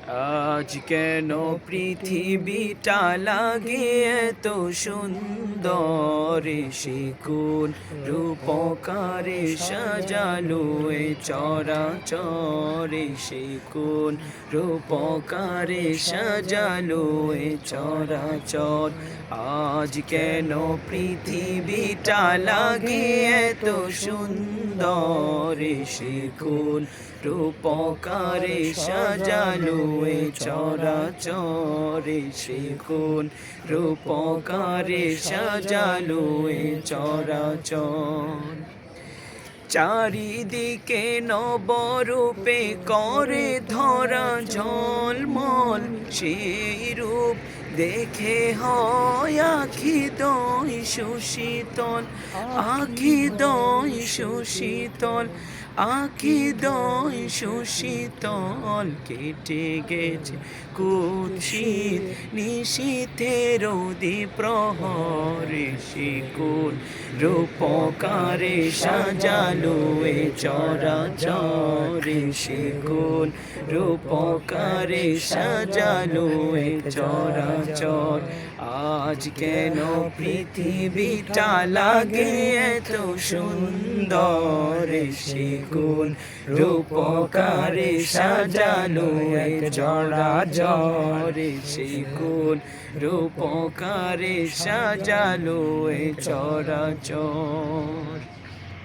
আজ কেন পৃথিবীটা লাগে এত সুন্দর, সে কোন রূপকারে সাজালো এ চরাচরে, সে কোন রূপকারে সাজালো এ চরাচর। আজ কেন পৃথিবীটা লাগে এত সুন্দর, সে কোন রূপকারে সাজালো এ চরাচরে, সে কোন রূপকারে সাজালো এ চরাচর। চারিদিকে নবরূপে করে ধরা ঝলমল, সেই রূপ দেখে হয় আখি দয় সুশীতল, আখি দয় সুশীতল, আখি দয় সুশীতল। কেটে গেছে কুৎসিত নিশীথের প্রহরে, সে কোন রূপকারে সাজালো এ চরাচরে, সে কোন রূপকারে সাজালো এ চরাচর। আজ কেন পৃথিবীটা লাগে এত সুন্দর, সে কোন রূপকারে সাজালো এ চরাচরে, সে কোন রূপকারে সাজালো এ চরাচর।